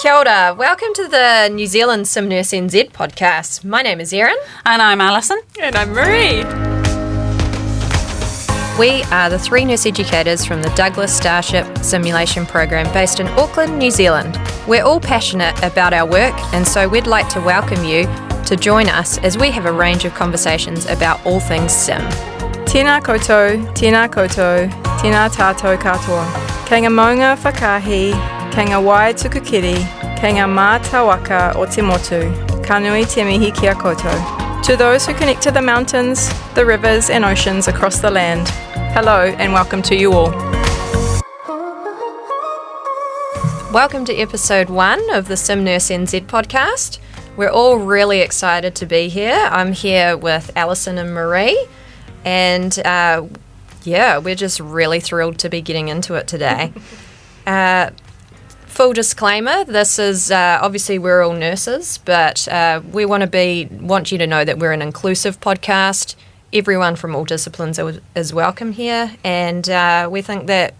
Kia ora. Welcome to the New Zealand SimNurseNZ podcast. My name is Erin. And I'm Alison. And I'm Marie. We are the three nurse educators from the Douglas Starship Simulation Programme based in Auckland, New Zealand. We're all passionate about our work, and so we'd like to welcome you to join us as we have a range of conversations about all things sim. Tēnā koutou, tēnā tātou katoa. Kei ngā maunga whakahi, kei ngā wai tukukiri, kei ngā mā tawaka o te motu, ka nui te mihi ki a koutou. To those who connect to the mountains, the rivers and oceans across the land, hello and welcome to you all. Welcome to episode 1 of the SimNurseNZ podcast. We're all really excited to be here. I'm here with Alison and Marie, and we're just really thrilled to be getting into it today. Full disclaimer, this is obviously we're all nurses, but we want you to know that we're an inclusive podcast. Everyone from all disciplines is welcome here, and we think that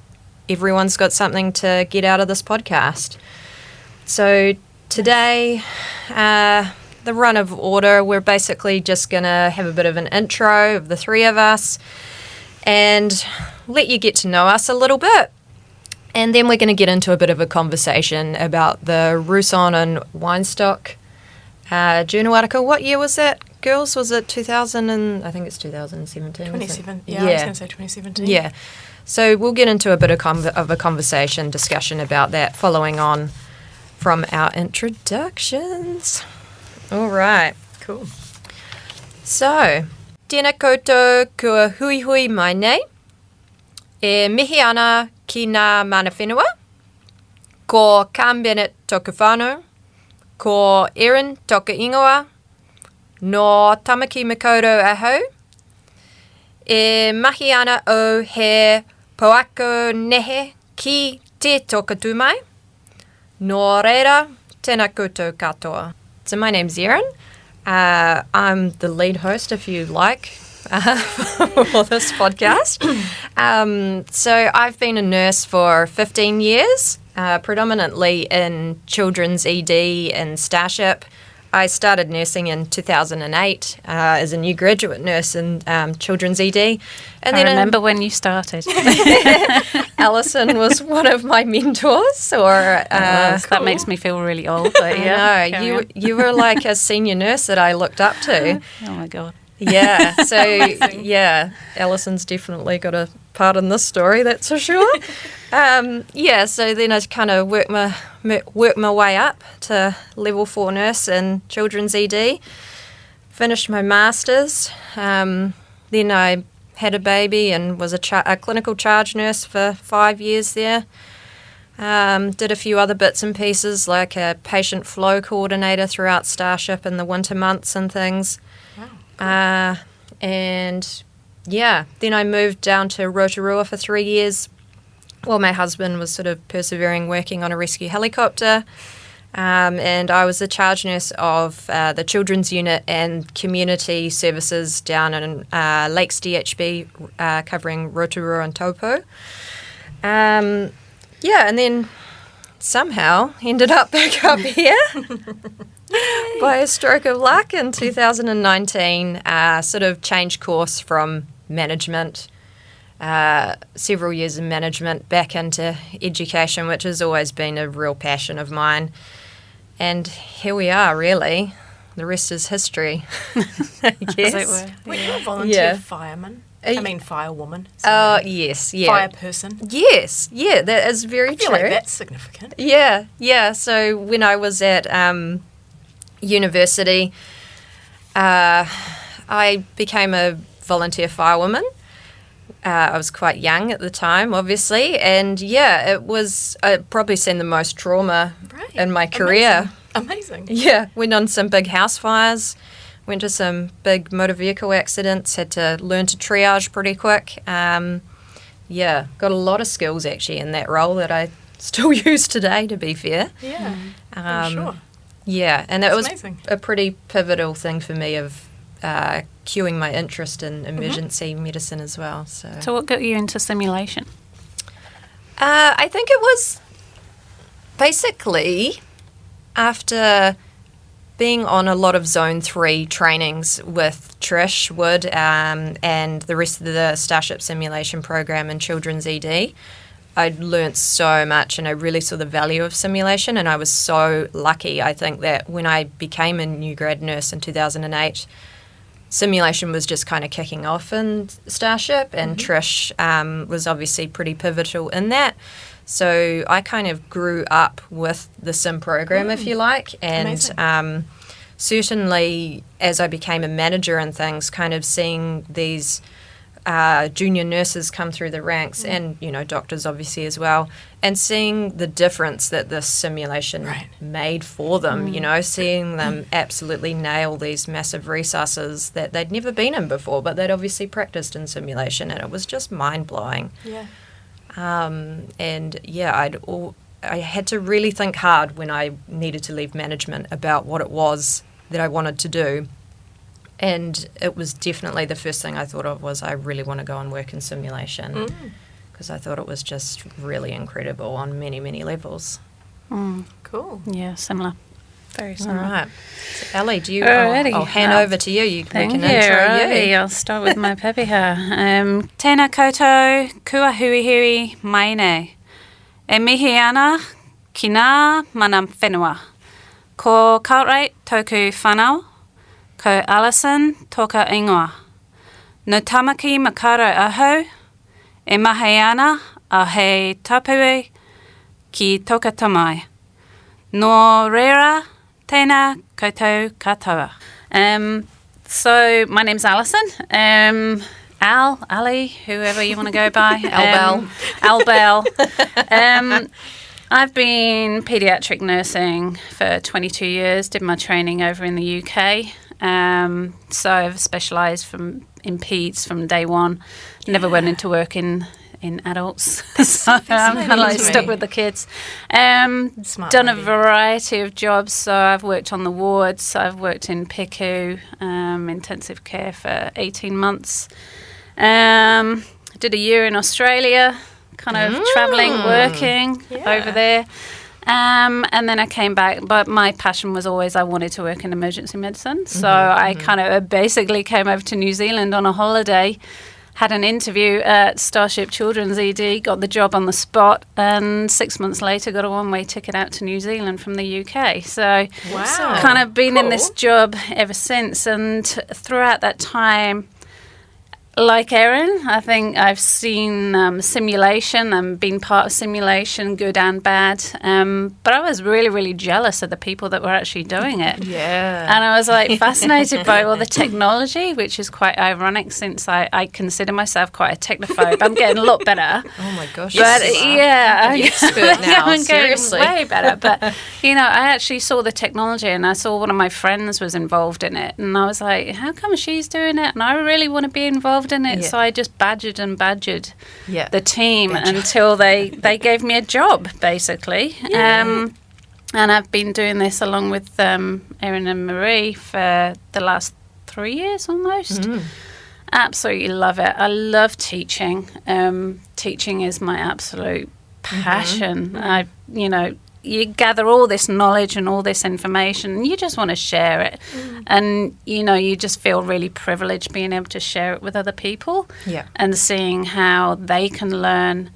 everyone's got something to get out of this podcast. So today, the run of order, we're basically just going to have a bit of an intro of the three of us and let you get to know us a little bit. And then we're going to get into a bit of a conversation about the Roussin and Weinstock journal article. What year was that, girls? Was it 2017? 2017. Yeah, I was going to say 2017. Yeah. So we'll get into a bit of a conversation, discussion about that following on from our introductions. All right. Cool. So, tēnā koutou kua hui hui mai nei. E mihi ana ki ngā mana whenua. Ko Carn-Bennett toku whānau. Ko Erin toku ingoa. No Tamaki Makaurau ahau. E mahi ana o he poako nehe ki te toka tūmai. No reira, tēnā koutou katoa. So my name's Erin. I'm the lead host, if you like, for this podcast. So I've been a nurse for 15 years, predominantly in children's ED and Starship. I started nursing in 2008 as a new graduate nurse in children's ED. And I remember when you started. Alison was one of my mentors. That makes me feel really old. But yeah, no, you were like a senior nurse that I looked up to. Oh my God. Yeah, so yeah, Alison's definitely got a part in this story, that's for sure. So then I kind of worked my way up to level 4 nurse in children's ED, finished my masters, then I had a baby and was a clinical charge nurse for 5 years there. Did a few other bits and pieces like a patient flow coordinator throughout Starship in the winter months and things. Wow. Then I moved down to Rotorua for 3 years while my husband was sort of persevering working on a rescue helicopter. And I was the charge nurse of the children's unit and community services down in Lakes DHB, covering Rotorua and Taupo. And then somehow ended up back up here by a stroke of luck in 2019, sort of changed course from management, several years in management, back into education, which has always been a real passion of mine. And here we are, really. The rest is history, I guess. Were you a volunteer fireman? Firewoman. Yes, yeah. Fire person. Yes, yeah, that is very true. I feel like that's significant. Yeah. So when I was at university, I became a volunteer firewoman. I was quite young at the time, obviously, and it was, I'd probably seen the most trauma in my career. Amazing. Yeah, went on some big house fires, went to some big motor vehicle accidents, had to learn to triage pretty quick. Got a lot of skills actually in that role that I still use today, to be fair. Yeah, for sure. Yeah, and that was amazing. A pretty pivotal thing for me of cueing my interest in emergency medicine as well. So what got you into simulation? I think it was Basically, after being on a lot of Zone 3 trainings with Trish Wood and the rest of the Starship Simulation Programme and Children's ED, I learnt so much and I really saw the value of simulation, and I was so lucky, I think, that when I became a new grad nurse in 2008, simulation was just kind of kicking off in Starship, and Trish was obviously pretty pivotal in that. So I kind of grew up with the sim program, if you like, and certainly as I became a manager and things, kind of seeing these junior nurses come through the ranks and, you know, doctors obviously as well, and seeing the difference that this simulation made for them, you know, seeing them absolutely nail these massive resusces that they'd never been in before, but they'd obviously practiced in simulation, and it was just mind-blowing. Yeah. I had to really think hard when I needed to leave management about what it was that I wanted to do. And it was definitely the first thing I thought of was I really want to go and work in simulation, because I thought it was just really incredible on many, many levels. Cool. Yeah, similar. Very similar. All right. So Ellie, do you? Alrighty. I'll hand over to you. We can intro Alrighty, you. I'll start with my pepeha. Tēnā koutou, kua huihui mai nei. E mihi ana ki ngā mana whenua. Ko Cartwright tōku whanau, ko Alison toka ingoa. No tamaki makaro ahau, e mahi ana a hei tapui ki toka tamai. No reira, tēnā koutou katoa. So my name's Alison. Ali, whoever you want to go by. Al-Bell. I've been paediatric nursing for 22 years, did my training over in the UK. So I've specialised in peds from day one. Never went into work in adults. So I'm kind of like stuck with the kids. Done a variety of jobs. So I've worked on the wards. I've worked in PICU, intensive care for 18 months. Did a year in Australia, kind of travelling, working over there. And then I came back, but my passion was always I wanted to work in emergency medicine. So I kind of basically came over to New Zealand on a holiday, had an interview at Starship Children's ED, got the job on the spot, and 6 months later got a one-way ticket out to New Zealand from the UK. So kind of been in this job ever since, and throughout that time, like Erin, I think I've seen simulation and been part of simulation, good and bad. But I was really, really jealous of the people that were actually doing it. Yeah. And I was like fascinated by all the technology, which is quite ironic since I consider myself quite a technophobe. I'm getting a lot better. Oh my gosh. But I'm an expert now. I'm Seriously. getting way better. But, you know, I actually saw the technology and I saw one of my friends was involved in it. And I was like, how come she's doing it? And I really want to be involved in it. Yeah. So I just badgered Yeah. the team until they gave me a job, basically. Yeah. And I've been doing this along with Erin and Marie for the last 3 years almost. Absolutely love it. I love teaching. Teaching is my absolute passion. You gather all this knowledge and all this information and you just want to share it. And, you know, you just feel really privileged being able to share it with other people and seeing how they can learn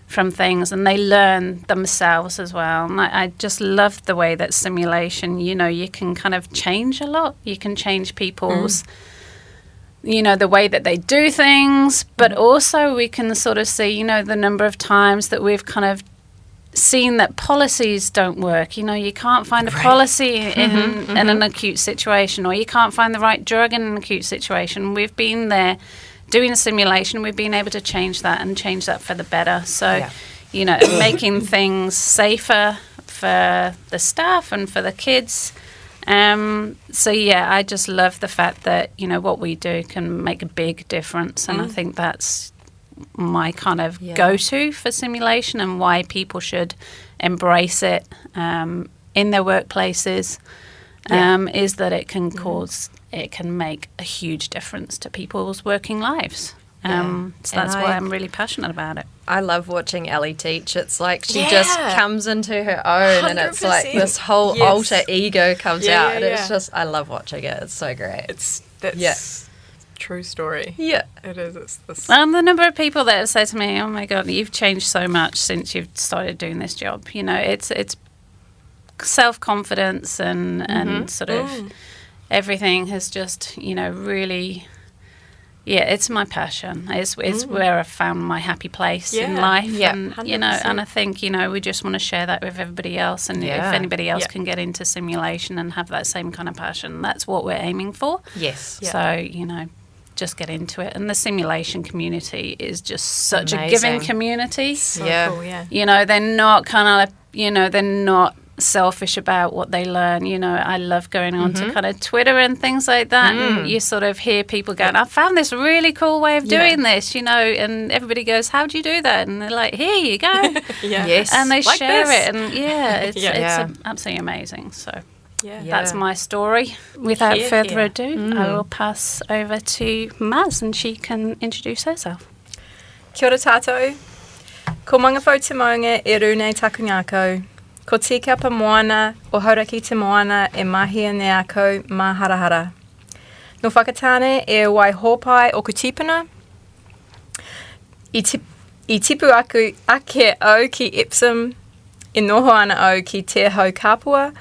from things and they learn themselves as well. And I just love the way that simulation, you know, you can kind of change a lot. You can change people's, you know, the way that they do things, but also we can sort of see, you know, the number of times that we've kind of seen that policies don't work. You know, you can't find a policy in an acute situation, or you can't find the right drug in an acute situation. We've been there doing a simulation. We've been able to change that and change that for the better. So, you know, making things safer for the staff and for the kids. I just love the fact that, you know, what we do can make a big difference. And I think that's my kind of go-to for simulation and why people should embrace it in their workplaces is that it can make a huge difference to people's working lives. So that's why I'm really passionate about it. I love watching Ellie teach. It's like she just comes into her own 100%. And it's like this whole alter ego comes out. And it's just, I love watching it. It's so great. That's true story. Yeah. It is. It's this. The number of people that have said to me, oh my God, you've changed so much since you've started doing this job. You know, it's self-confidence and sort of everything has just, you know, really... Yeah, it's my passion. It's where I've found my happy place in life. Yeah, and 100%. you know, and I think, you know, we just want to share that with everybody else. And if anybody else can get into simulation and have that same kind of passion, that's what we're aiming for. Yes. Yeah. So, you know, just get into it. And the simulation community is just such a giving community. So cool, You know, they're not kind of, you know, they're not selfish about what they learn. You know, I love going on to kind of Twitter and things like that, and you sort of hear people going, I found this really cool way of doing this, you know, and everybody goes, how do you do that? And they're like, here you go. Yes. And they like share this. it, and it's absolutely amazing. So Yeah. that's my story. Without further ado, I will pass over to Maz and she can introduce herself. Kia ora tātou. Ko mangawhau te maunga e rūnei taku ngākau. Ko tīkapa moana o hauraki te moana e mahia ne akau mā harahara. No whakatāne e wai hōpai o kutipuna. I tipu aku ake au ki Epsom, e noho ana au ki te hau kapua,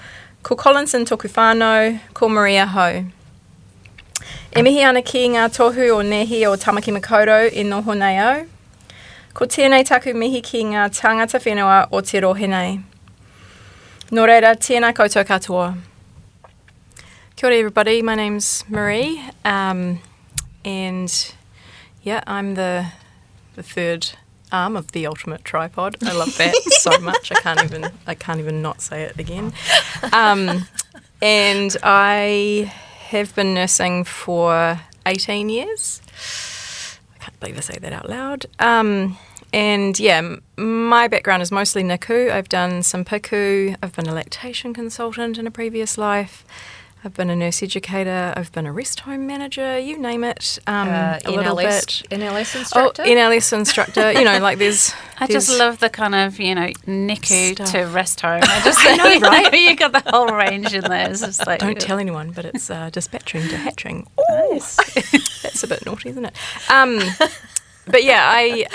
ko Collinson toku whānau, ko Maria hau. E mihi ana ki ngā tohu o nehi o Tamaki Makaurau e noho nei au. Ko tēnei taku mihi ki ngā tangata whenua o te rohe nei. Nō reira, tēnā koutou katoa. Kia ora everybody, my name's Marie, and I'm the third arm of the ultimate tripod. I love that so much. I can't even not say it again. And I have been nursing for 18 years. I can't believe I say that out loud. And yeah, my background is mostly NICU. I've done some PICU. I've been a lactation consultant in a previous life. I've been a nurse educator. I've been a rest home manager. You name it. A little bit. NLS instructor. Oh, NLS instructor. You know, like there's. I just love the kind of, you know, NICU stuff. to rest home. I just know, right? You got the whole range in there. It's just like, don't tell anyone, but it's dispatching to hatching. Nice. That's a bit naughty, isn't it? But yeah,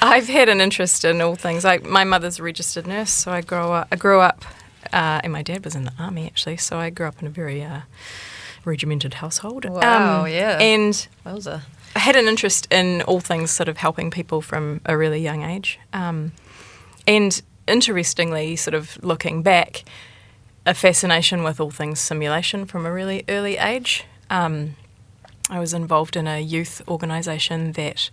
I've had an interest in all things. My mother's a registered nurse, so I grew up, and my dad was in the army actually, so I grew up in a very regimented household. Wow, yeah. And Wowza. I had an interest in all things sort of helping people from a really young age. And interestingly, sort of looking back, a fascination with all things simulation from a really early age. I was involved in a youth organisation that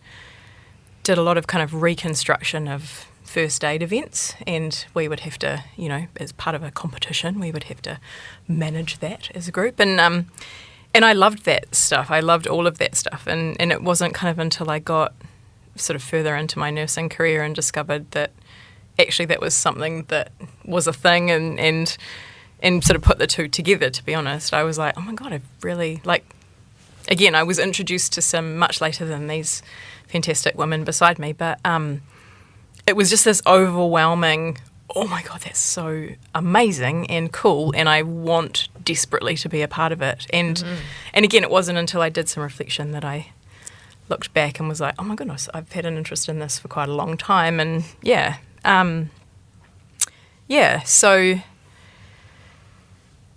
did a lot of kind of reconstruction of first aid events, and we would have to, you know, as part of a competition, we would have to manage that as a group. And I loved that stuff. I loved all of that stuff. And it wasn't kind of until I got sort of further into my nursing career and discovered that actually that was something that was a thing and sort of put the two together, to be honest. I was like, oh my God, I really, like, again, I was introduced to Sim much later than these fantastic women beside me, but it was just this overwhelming, oh my God, that's so amazing and cool, and I want desperately to be a part of it. And again, it wasn't until I did some reflection that I looked back and was like, oh my goodness, I've had an interest in this for quite a long time. And so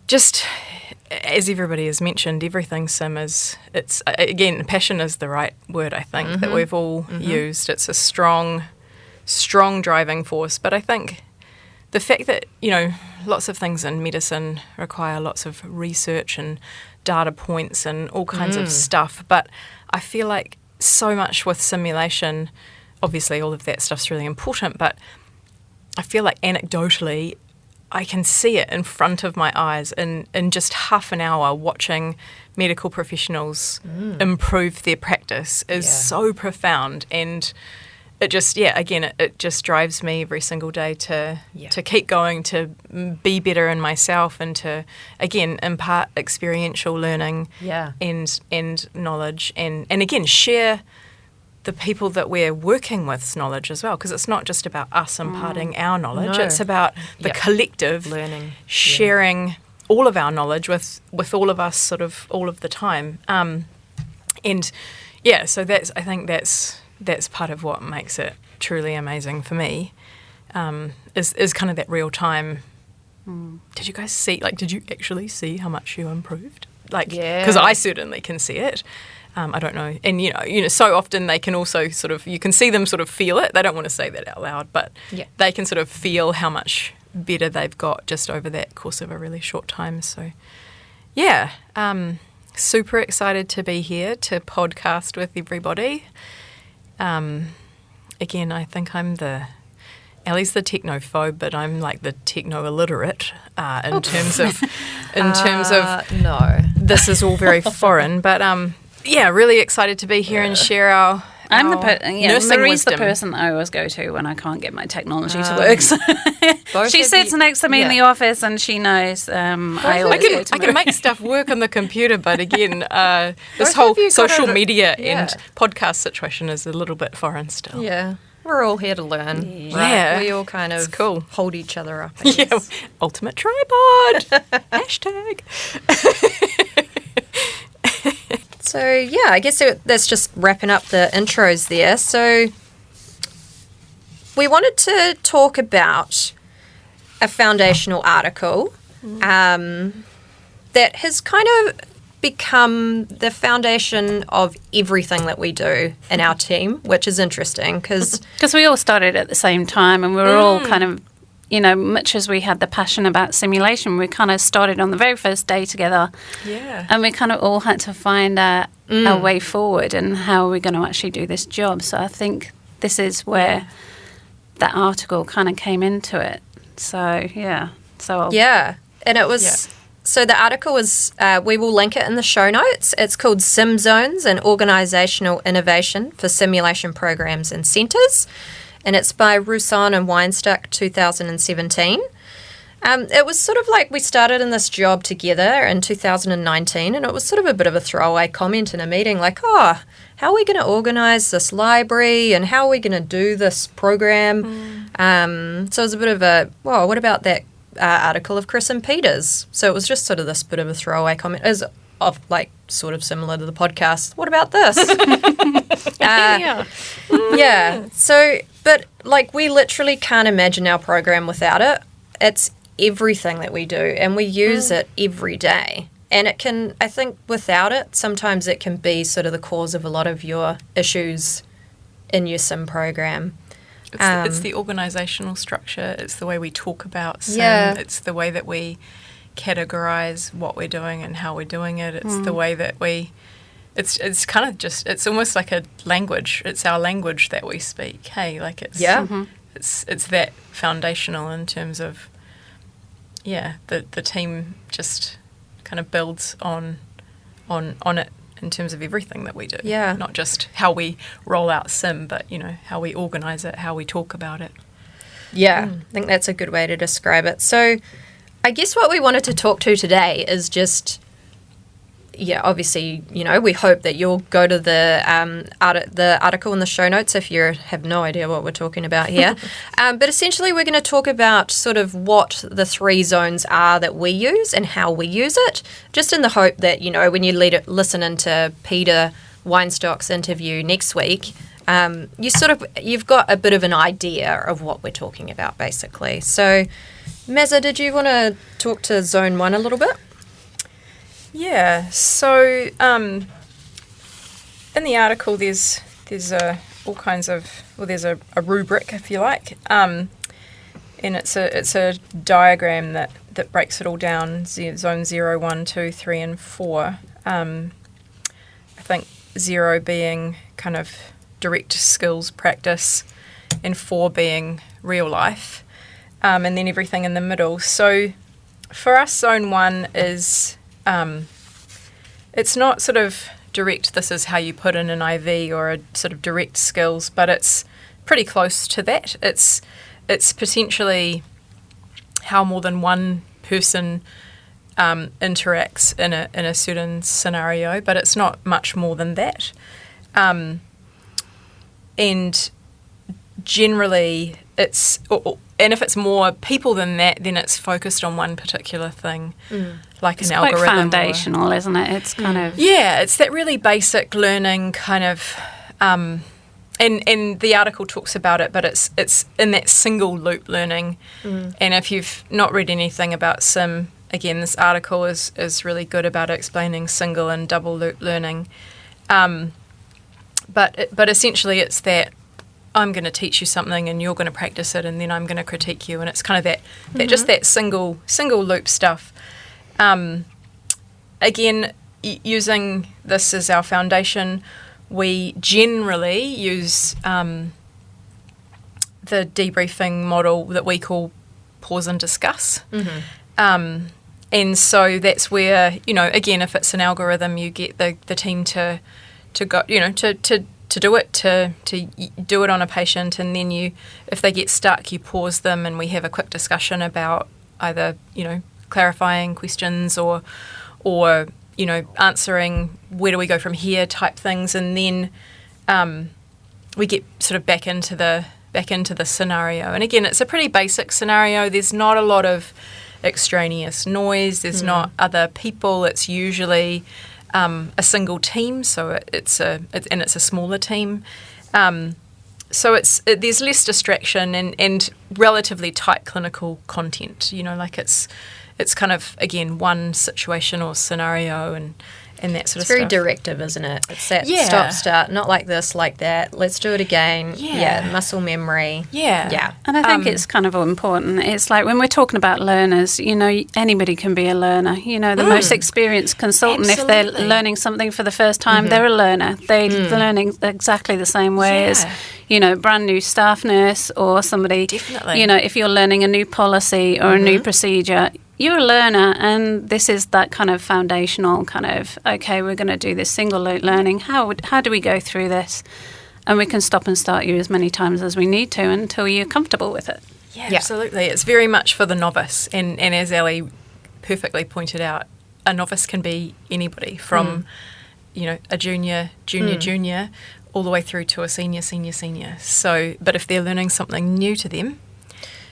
just as everybody has mentioned, everything sim is, it's, again, passion is the right word, I think, that we've all used. It's a strong driving force. But I think the fact that, you know, lots of things in medicine require lots of research and data points and all kinds of stuff. But I feel like so much with simulation, obviously all of that stuff's really important, but I feel like anecdotally, I can see it in front of my eyes in just half an hour watching medical professionals improve their practice is so profound, and it just, again, it just drives me every single day to keep going, to be better in myself, and to, again, impart experiential learning and knowledge, and again, share the people that we're working with's knowledge as well, because it's not just about us imparting our knowledge, it's about the collective learning, sharing all of our knowledge with all of us sort of all of the time. So I think that's part of what makes it truly amazing for me, is kind of that real time. Did you guys see, did you actually see how much you improved? Because I certainly can see it. I don't know. And, you know, so often they can also sort of, you can see them sort of feel it. They don't want to say that out loud, but they can sort of feel how much better they've got just over that course of a really short time. So, super excited to be here to podcast with everybody. Again, I think Ellie's the technophobe, but I'm like the techno-illiterate in terms of no. This is all very foreign, but really excited to be here and share our nursing Marie's wisdom. the person that I always go to when I can't get my technology to work. So she sits next to me in the office, and she knows I can make stuff work on the computer, but again, this whole social media and podcast situation is a little bit foreign still. Yeah. We're all here to learn. Yeah. Right? We all kind of hold each other up, I guess. Ultimate tripod. Hashtag. So, I guess that's just wrapping up the intros there. So, we wanted to talk about a foundational article that has kind of become the foundation of everything that we do in our team, which is interesting because we all started at the same time, and we were all kind of, you know, much as we had the passion about simulation, we kind of started on the very first day together. Yeah. And we kind of all had to find our way forward and how we're going to actually do this job. So I think this is where that article kind of came into it. So, and it was... So the article is, we will link it in the show notes. It's called Sim Zones and Organisational Innovation for Simulation Programs and Centres. And it's by Roussin and Weinstock, 2017. It was sort of like we started in this job together in 2019, and it was sort of a bit of a throwaway comment in a meeting, like, how are we going to organise this library and how are we going to do this program? So it was a bit of a, what about that article of Chris and Peter's? So it was just sort of this bit of a throwaway comment, as of like sort of similar to the podcast. What about this? So, but like we literally can't imagine our program without it. It's everything that we do, and we use it every day. And it can, I think, without it, sometimes it can be sort of the cause of a lot of your issues in your sim program. It's the organisational structure. It's the way we talk about sim. It's the way that we categorise what we're doing and how we're doing it. It's the way that it's kind of just, it's almost like a language. It's our language that we speak. Hey, like it's it's that foundational in terms of the team just kind of builds on it. In terms of everything that we do. Yeah. Not just how we roll out sim, but, you know, how we organise it, how we talk about it. Yeah, I think that's a good way to describe it. So I guess what we wanted to talk to today is just, obviously, you know, we hope that you'll go to the article in the show notes if you have no idea what we're talking about here. But essentially we're going to talk about sort of what the 3 zones are that we use and how we use it, just in the hope that, you know, when you listen into Peter Weinstock's interview next week, you've got a bit of an idea of what we're talking about, basically. So, Mazza, did you want to talk to Zone 1 a little bit? Yeah, so in the article there's all kinds of, there's a rubric, if you like, and it's a diagram that breaks it all down, zone 0, 1, 2, 3 and 4. I think 0 being kind of direct skills practice and 4 being real life, and then everything in the middle. So for us, zone 1 is... it's not sort of direct, this is how you put in an IV or a sort of direct skills, but it's pretty close to that. It's potentially how more than one person interacts in a certain scenario, but it's not much more than that. And generally, and if it's more people than that, then it's focused on one particular thing, like it's an algorithm. It's quite foundational, isn't it? It's kind of... Yeah, it's that really basic learning kind of... and the article talks about it, but it's in that single loop learning. And if you've not read anything about Sim, again, this article is really good about explaining single and double loop learning. But essentially it's that I'm going to teach you something and you're going to practice it and then I'm going to critique you, and it's kind of that just that single loop stuff. Again, using this as our foundation, we generally use the debriefing model that we call pause and discuss. And so that's where, again, if it's an algorithm, you get the team to go, to do it, to do it on a patient, and then if they get stuck, you pause them and we have a quick discussion about either, clarifying questions or answering where do we go from here type things, and then we get sort of back into the scenario. And again, it's a pretty basic scenario. There's not a lot of extraneous noise. There's not other people. It's usually a single team, so it's a smaller team. So there's less distraction and relatively tight clinical content. Like it's kind of, again, one situation or scenario and that sort of stuff. It's very directive, isn't it? It's that stop, start, not like this, like that. Let's do it again. Yeah, muscle memory. Yeah. And I think it's kind of important. It's like when we're talking about learners, anybody can be a learner. The most experienced consultant, Absolutely. if they're learning something for the first time, they're a learner. They're learning exactly the same way as, brand new staff nurse or somebody. Definitely. If you're learning a new policy or a new procedure, you're a learner, and this is that kind of foundational kind of, okay, we're going to do this single loop learning. How do we go through this? And we can stop and start you as many times as we need to until you're comfortable with it. Yeah, absolutely. It's very much for the novice. And as Ali perfectly pointed out, a novice can be anybody from, a junior, all the way through to a senior. So, but if they're learning something new to them,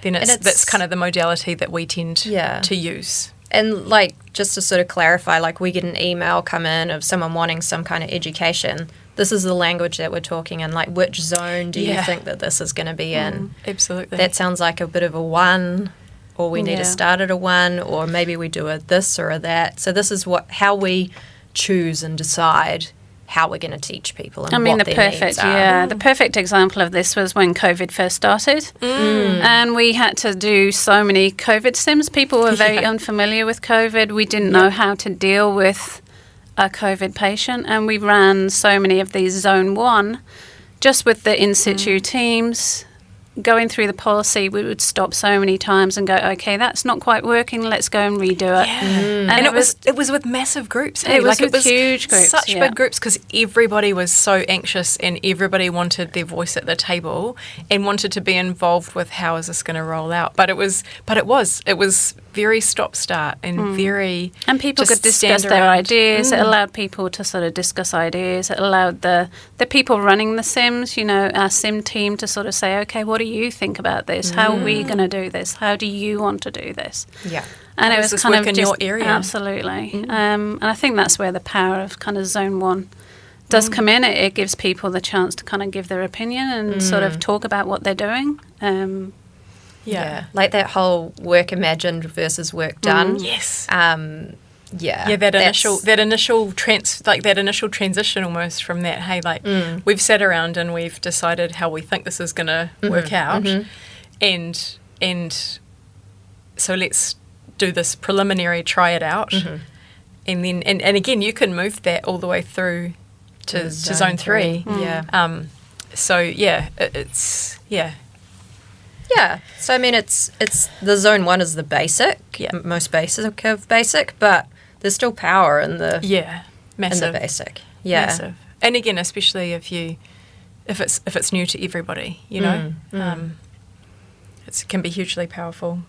then that's kind of the modality that we tend to use. And just to sort of clarify, we get an email come in of someone wanting some kind of education. This is the language that we're talking in. Which zone do you think that this is going to be in? Absolutely. That sounds like a bit of a 1, or we need to start at a 1, or maybe we do a this or a that. So this is how we choose and decide how we're going to teach people and what their needs are. The perfect example of this was when COVID first started, and we had to do so many COVID sims. People were very unfamiliar with COVID. We didn't know how to deal with a COVID patient, and we ran so many of these Zone 1 just with the in-situ teams. Going through the policy, we would stop so many times and go, okay, that's not quite working, let's go and redo it. And it was with massive groups. It was with huge groups. Such big groups, because everybody was so anxious and everybody wanted their voice at the table and wanted to be involved with how is this going to roll out. But it was very stop-start and very... And people could discuss their ideas. It allowed people to sort of discuss ideas. It allowed the people running the sims, our sim team, to sort of say, okay, what do you think about this? How are we going to do this? How do you want to do this? Yeah. And it was kind of in your area? Absolutely. And I think that's where the power of kind of Zone 1 does come in. It gives people the chance to kind of give their opinion and sort of talk about what they're doing. Like that whole work imagined versus work done. Yes. That initial transition almost from that. Hey, we've sat around and we've decided how we think this is going to work out, and so let's do this preliminary, try it out, and then and again you can move that all the way through to Zone 3. So I mean, it's the Zone 1 is the basic, most basic of basic, but there's still power in the massive in the basic, massive. And again, especially if if it's new to everybody, you know. It can be hugely powerful.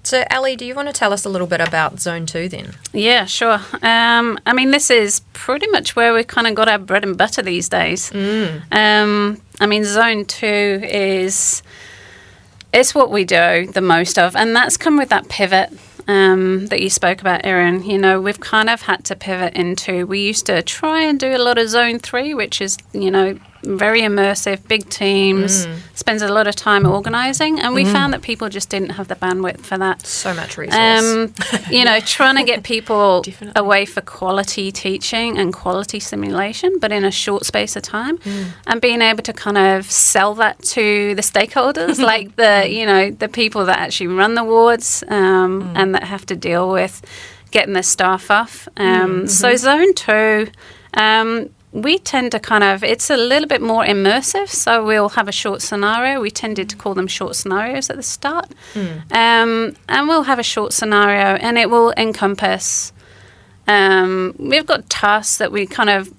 So, Ali, do you want to tell us a little bit about Zone 2 then? Yeah, sure. I mean, this is pretty much where we kind of got our bread and butter these days. I mean, Zone 2 it's what we do the most of, and that's come with that pivot that you spoke about, Erin. You know, we've kind of had to pivot into, we used to try and do a lot of Zone 3, which is, you know, very immersive, big teams, spends a lot of time organising, and we found that people just didn't have the bandwidth for that. So much resource. You know, trying to get people away for quality teaching and quality simulation, but in a short space of time, and being able to kind of sell that to the stakeholders, like the people that actually run the wards and that have to deal with getting their staff off. So Zone 2, we tend to it's a little bit more immersive, so we'll have a short scenario. We tended to call them short scenarios at the start. And we'll have a short scenario, and it will encompass, we've got tasks that we kind of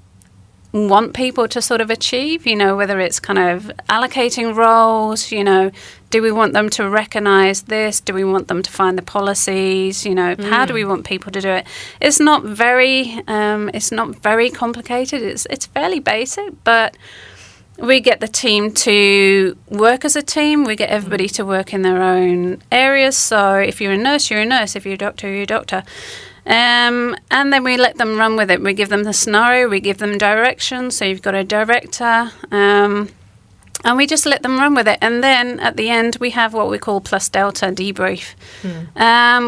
want people to sort of achieve, you know, whether it's kind of allocating roles, you know, do we want them to recognise this? Do we want them to find the policies? You know, how do we want people to do it? It's not very complicated. It's fairly basic, but we get the team to work as a team. We get everybody to work in their own areas. So if you're a nurse, you're a nurse. If you're a doctor, you're a doctor. And then we let them run with it. We give them the scenario. We give them direction. So you've got a director. And we just let them run with it. And then at the end, we have what we call plus delta debrief,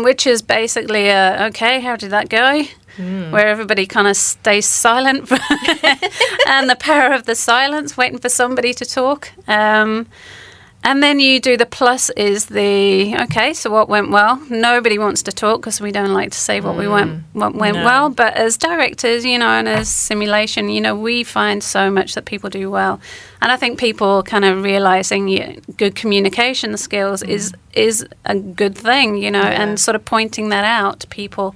which is basically okay, how did that go? Where everybody kind of stays silent and the power of the silence, waiting for somebody to talk. And then you do the plus is okay, so what went well? Nobody wants to talk because we don't like to say what went well. But as directors, you know, and as simulation, you know, we find so much that people do well. And I think people kind of realising good communication skills is a good thing, you know, and sort of pointing that out to people,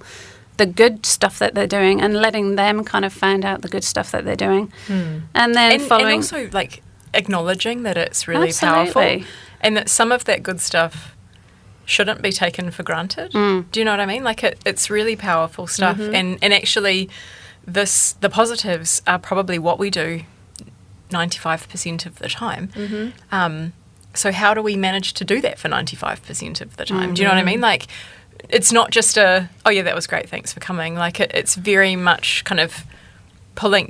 the good stuff that they're doing, and letting them kind of find out the good stuff that they're doing. And then following... And also, like, acknowledging that it's really powerful and that some of that good stuff shouldn't be taken for granted. Do you know what I mean? Like it's really powerful stuff, and actually the positives are probably what we do 95% of the time. So how do we manage to do that for 95% of the time? Do you know what I mean? Like it's not just oh yeah, that was great, thanks for coming. Like it's very much kind of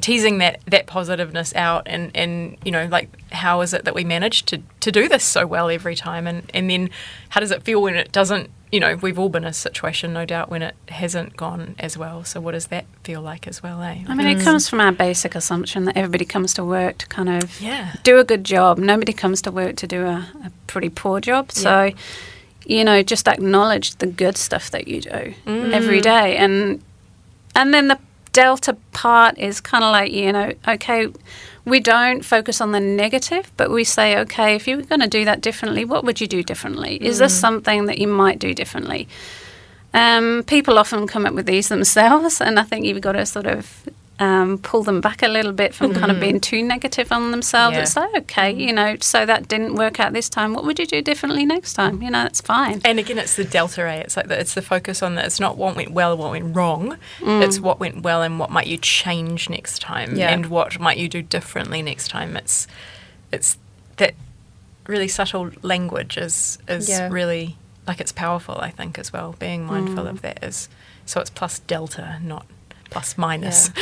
teasing that positiveness out, and you know, like how is it that we manage to do this so well every time, and then how does it feel when it doesn't? You know, we've all been in a situation, no doubt, when it hasn't gone as well. So what does that feel like as well, eh? I mean, it comes from our basic assumption that everybody comes to work to kind of do a good job. Nobody comes to work to do a pretty poor job. So, you know, just acknowledge the good stuff that you do every day, and then the delta part is kind of like, you know, okay, we don't focus on the negative, but we say, okay, if you were going to do that differently, what would you do differently? Is there something that you might do differently? People often come up with these themselves, and I think you've got to sort of pull them back a little bit from kind of being too negative on themselves. It's like, okay, you know, so that didn't work out this time. What would you do differently next time? You know, that's fine. And again, it's the delta A. It's like it's the focus on that. It's not what went well, what went wrong. It's what went well and what might you change next time, and what might you do differently next time. It's that really subtle language is really, like, it's powerful, I think, as well. Being mindful of that is, so it's plus delta, not plus minus.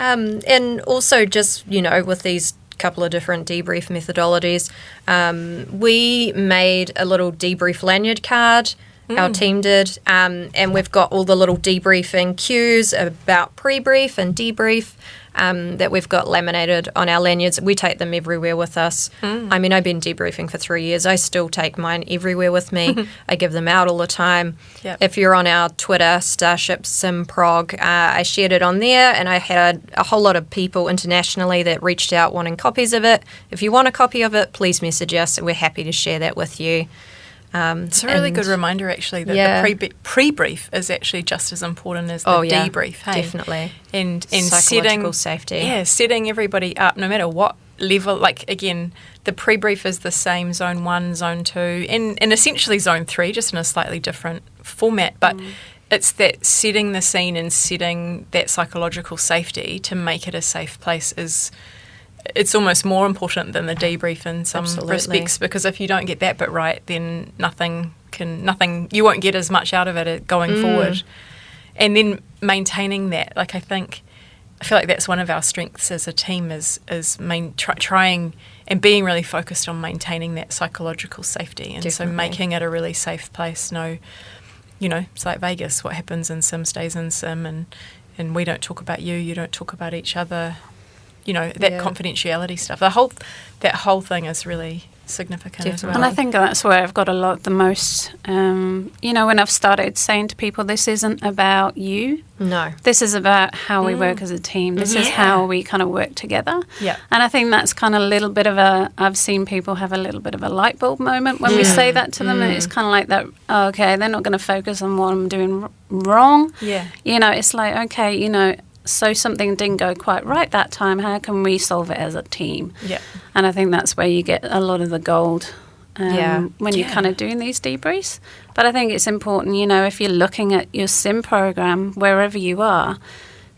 And also just, you know, with these couple of different debrief methodologies, we made a little debrief lanyard card, our team did, and we've got all the little debriefing cues about pre-brief and debrief that we've got laminated on our lanyards. We take them everywhere with us. I mean, I've been debriefing for 3 years. I still take mine everywhere with me. I give them out all the time. If you're on our Twitter, Starship Sim Prog, I shared it on there, and I had a whole lot of people internationally that reached out wanting copies of it. If you want a copy of it, please message us, and we're happy to share that with you. It's a really good reminder, actually, that the pre-brief is actually just as important as the debrief. Hey? Definitely. And psychological safety. Yeah, setting everybody up, no matter what level, like, again, the pre-brief is the same, zone 1, zone 2, and essentially zone 3, just in a slightly different format, but it's that setting the scene and setting that psychological safety to make it a safe place it's almost more important than the debrief in some respects, because if you don't get that bit right, then you won't get as much out of it going forward. And then maintaining that, like, I feel like that's one of our strengths as a team is trying and being really focused on maintaining that psychological safety, and Definitely. so making it a really safe place. No, it's like Vegas. What happens in Sim stays in Sim, and we don't talk about you don't talk about each other. That confidentiality stuff. That whole thing is really significant as well. And I think that's where I've got the most, when I've started saying to people, this isn't about you. No. This is about how we work as a team. This is how we kind of work together. Yeah. And I think that's kind of a little bit of I've seen people have a little bit of a light bulb moment when we say that to them, and it's kind of like that, okay, they're not going to focus on what I'm doing wrong. Yeah. It's like, okay, so something didn't go quite right that time. How can we solve it as a team? Yeah. And I think that's where you get a lot of the gold when you're kind of doing these debriefs. But I think it's important, if you're looking at your sim program, wherever you are,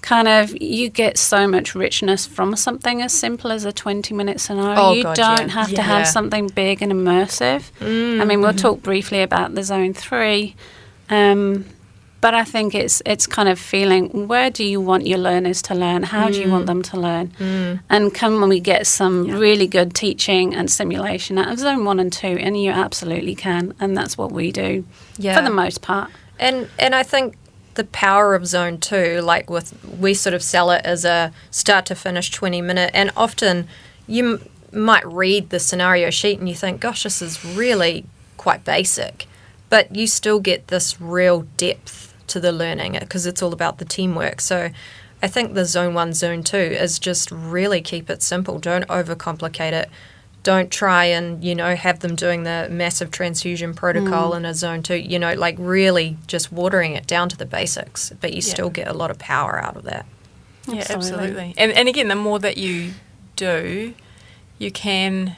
kind of you get so much richness from something as simple as a 20-minute scenario. Oh, you God, don't have to have something big and immersive. I mean, we'll talk briefly about the Zone 3. But I think it's kind of feeling, where do you want your learners to learn? How do you want them to learn? And can we get some really good teaching and simulation out of Zone 1 and 2? And you absolutely can. And that's what we do for the most part. And I think the power of Zone 2, like we sort of sell it as a start to finish 20-minute. And often you might read the scenario sheet and you think, gosh, this is really quite basic. But you still get this real depth to the learning because it's all about the teamwork. So I think the Zone 1, Zone 2 is just really keep it simple. Don't overcomplicate it. Don't try and, have them doing the massive transfusion protocol in a Zone 2, like really just watering it down to the basics. But you still get a lot of power out of that. Yeah, absolutely. And again, the more that you do, you can...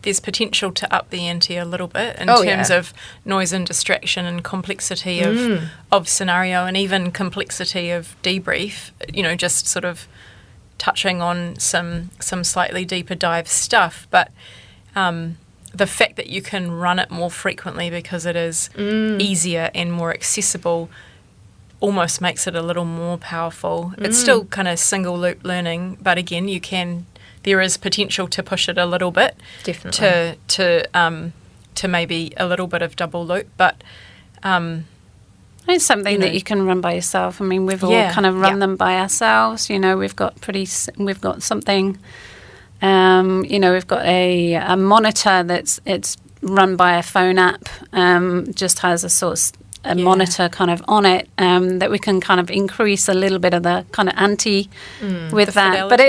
there's potential to up the ante a little bit in terms of noise and distraction and complexity of scenario, and even complexity of debrief, just sort of touching on some slightly deeper dive stuff. But the fact that you can run it more frequently because it is easier and more accessible almost makes it a little more powerful. It's still kind of single loop learning, but again, there is potential to push it a little bit, definitely, to maybe a little bit of double loop, but it's something that you can run by yourself. I mean, we've all kind of run them by ourselves. We've got something. We've got a monitor it's run by a phone app. Just has a monitor kind of on it that we can kind of increase a little bit of the kind of ante with that. Fidelity, but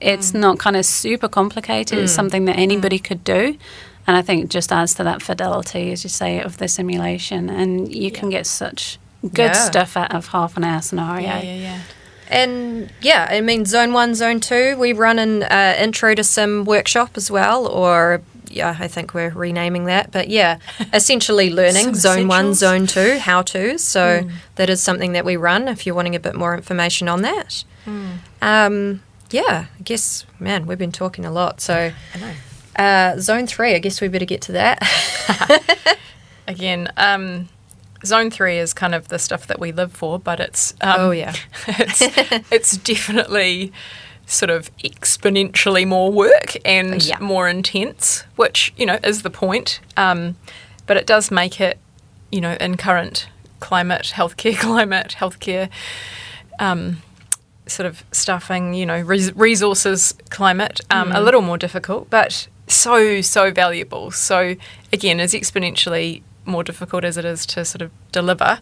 it's not kind of super complicated. It's something that anybody could do. And I think it just adds to that fidelity, as you say, of the simulation. And you can get such good stuff out of half an hour scenario. Yeah. And I mean, Zone 1, Zone 2, we run an Intro to Sim workshop as well, or I think we're renaming that. But essentially learning Zone 1, Zone 2, how to. So that is something that we run if you're wanting a bit more information on that. I guess, man, we've been talking a lot. So I know. Zone 3, I guess we better get to that. Again, Zone 3 is kind of the stuff that we live for, but it's it's definitely sort of exponentially more work and more intense, which, is the point. But it does make it, in current healthcare sort of staffing, resources climate, a little more difficult, but so valuable. So again, as exponentially more difficult as it is to sort of deliver,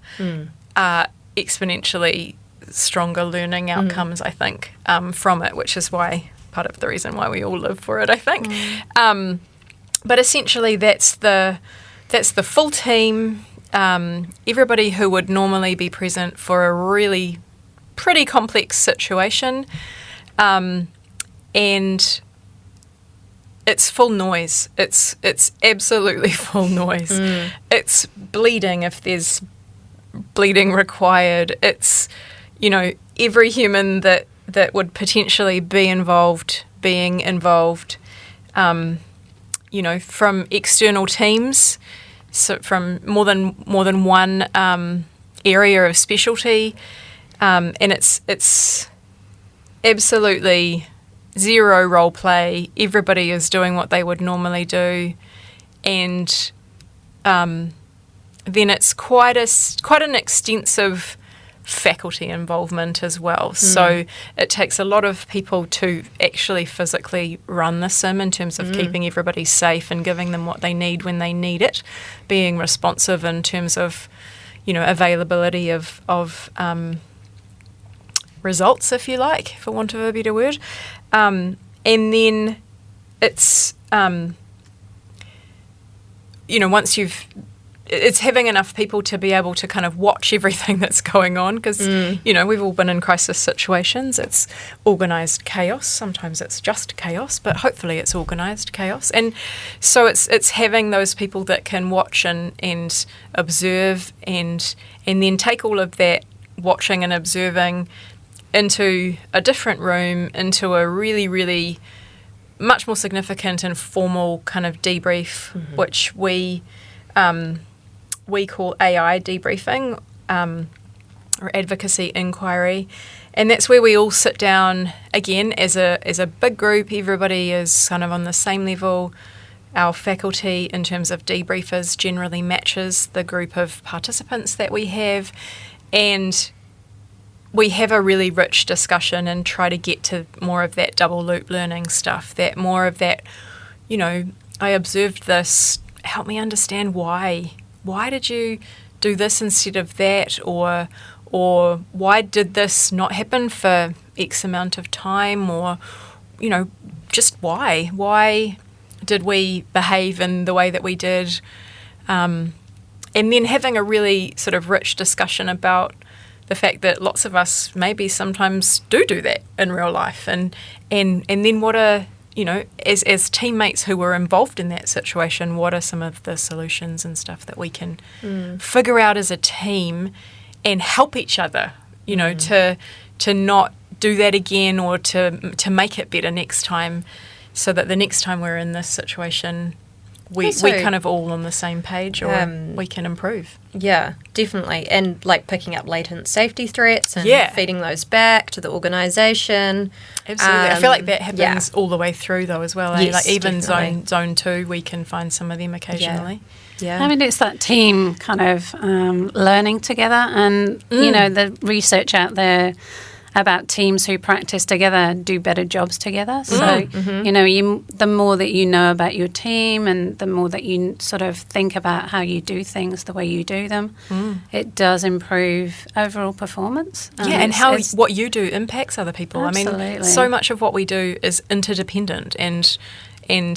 exponentially stronger learning outcomes, I think, from it, which is why part of the reason why we all live for it, I think. But essentially that's the full team, everybody who would normally be present for a really pretty complex situation, and it's full noise. It's absolutely full noise. It's bleeding if there's bleeding required. It's, every human that would potentially be involved, being involved, from external teams, so from more than one area of specialty, and it's absolutely zero role play. Everybody is doing what they would normally do, and then it's quite an extensive faculty involvement as well. So it takes a lot of people to actually physically run the sim in terms of keeping everybody safe and giving them what they need when they need it, being responsive in terms of, availability of results, if you like, for want of a better word. And then it's, it's having enough people to be able to kind of watch everything that's going on, because, we've all been in crisis situations. It's organised chaos. Sometimes it's just chaos, but hopefully it's organised chaos. And so it's having those people that can watch and observe and then take all of that watching and observing into a different room, into a really, really much more significant and formal kind of debrief, which we call AI debriefing, or advocacy inquiry. And that's where we all sit down again as a big group. Everybody is kind of on the same level. Our faculty in terms of debriefers generally matches the group of participants that we have, and we have a really rich discussion and try to get to more of that double loop learning stuff, that more of that, I observed this, help me understand why did you do this instead of that, or why did this not happen for X amount of time, or, just why did we behave in the way that we did, and then having a really sort of rich discussion about the fact that lots of us maybe sometimes do that in real life, and then what are, as teammates who were involved in that situation, what are some of the solutions and stuff that we can figure out as a team and help each other, to not do that again, or to make it better next time, so that the next time we're in this situation, we kind of all on the same page, or we can improve. Yeah, definitely. And like picking up latent safety threats and feeding those back to the organisation. Absolutely. I feel like that happens all the way through though as well. Yes, like even definitely. zone 2, we can find some of them occasionally. Yeah. I mean, it's that team kind of learning together, and, the research out there about teams who practice together do better jobs together. So, the more that you know about your team, and the more that you sort of think about how you do things, the way you do them, it does improve overall performance. And how what you do impacts other people. Absolutely. I mean, so much of what we do is interdependent, and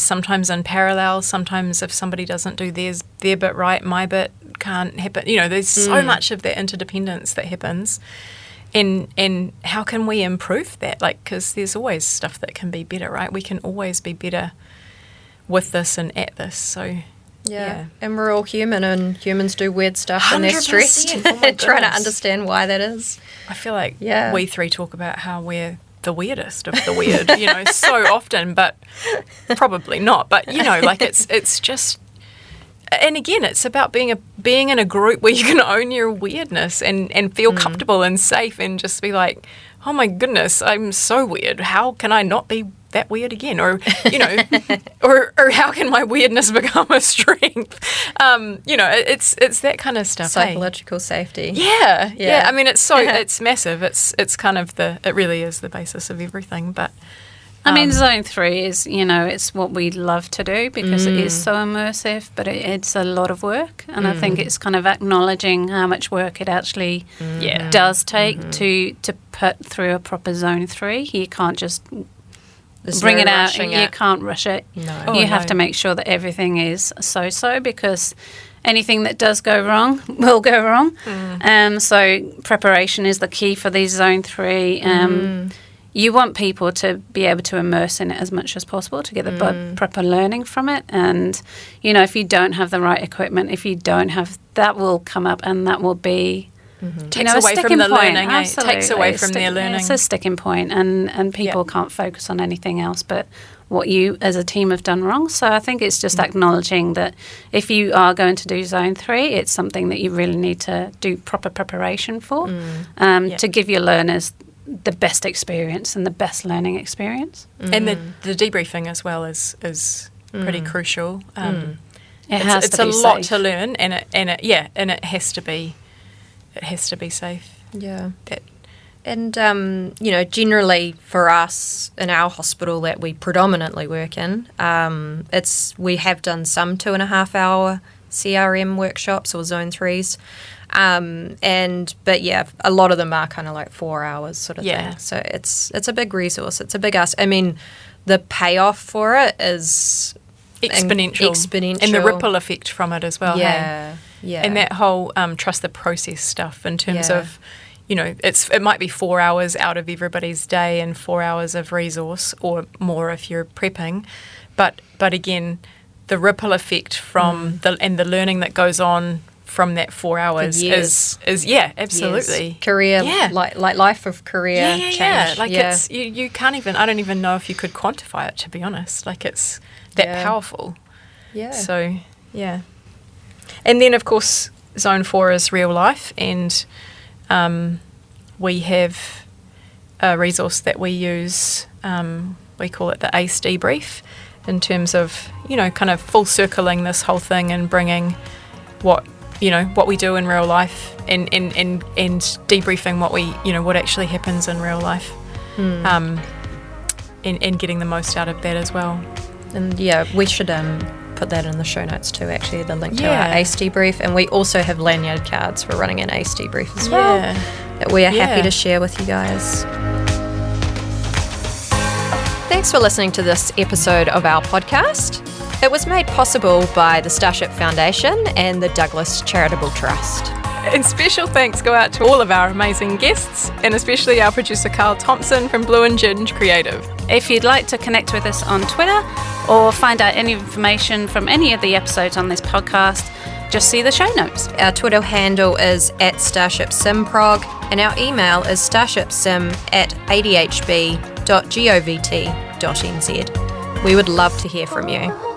sometimes in parallel. Sometimes if somebody doesn't do their bit right, my bit can't happen. There's so much of that interdependence that happens. And how can we improve that? Because there's always stuff that can be better, right? We can always be better with this and at this. So, yeah. And we're all human, and humans do weird stuff when they're stressed. Oh trying to understand why that is. I feel like we three talk about how we're the weirdest of the weird, so often, but probably not. But, it's just... And again, it's about being in a group where you can own your weirdness and feel comfortable and safe, and just be like, oh my goodness, I'm so weird. How can I not be that weird again? Or, or how can my weirdness become a strength? It's that kind of stuff. Psychological safety. Yeah. I mean, it's massive. It's kind of it really is the basis of everything. But I mean, Zone 3 is, it's what we love to do, because it is so immersive, but it's a lot of work. And I think it's kind of acknowledging how much work it actually does take to put through a proper Zone 3. You can't just bring it out. You can't rush it. No. You have to make sure that everything is so-so, because anything that does go wrong will go wrong. So preparation is the key for these Zone 3. you want people to be able to immerse in it as much as possible to get the proper learning from it. And, you know, if you don't have the right equipment, if you don't have, that will come up and that will be, Takes away from the learning. Absolutely. Takes away from their learning. It's a sticking point, and people can't focus on anything else but what you as a team have done wrong. So I think it's just acknowledging that if you are going to do Zone 3, it's something that you really need to do proper preparation for to give your learners the best experience and the best learning experience. And the debriefing as well is pretty crucial. It's a lot to learn, and it has to be safe. Yeah. And, you know, generally for us in our hospital that we predominantly work in, we have done some 2.5 hour CRM workshops or Zone 3s. But yeah, a lot of them are kind of like 4 hours sort of thing. So it's a big resource. It's a big ask. I mean, the payoff for it is exponential. And the ripple effect from it as well. Yeah. Hey? Yeah. And that whole trust the process stuff in terms of, you know, it might be 4 hours out of everybody's day and 4 hours of resource or more if you're prepping. But again, the ripple effect from the learning that goes on from that 4 hours is absolutely. Years. Career, like life of career change. Yeah. Like it's, you can't even, I don't even know if you could quantify it, to be honest. Like it's that powerful. Yeah. So, yeah. And then, of course, Zone 4 is real life, and we have a resource that we use, we call it the ACE debrief, in terms of, you know, kind of full circling this whole thing and bringing what we do in real life and debriefing what actually happens in real life, and getting the most out of that as well. And we should put that in the show notes too, actually, the link to our ACE debrief. And we also have lanyard cards for running an ACE debrief as well that we are happy to share with you guys. Thanks for listening to this episode of our podcast. It was made possible by the Starship Foundation and the Douglas Charitable Trust. And special thanks go out to all of our amazing guests, and especially our producer Carl Thompson from Blue and Ginge Creative. If you'd like to connect with us on Twitter or find out any information from any of the episodes on this podcast, just see the show notes. Our Twitter handle is @StarshipSimProg, and our email is starshipsim@adhb.govt.nz. We would love to hear from you.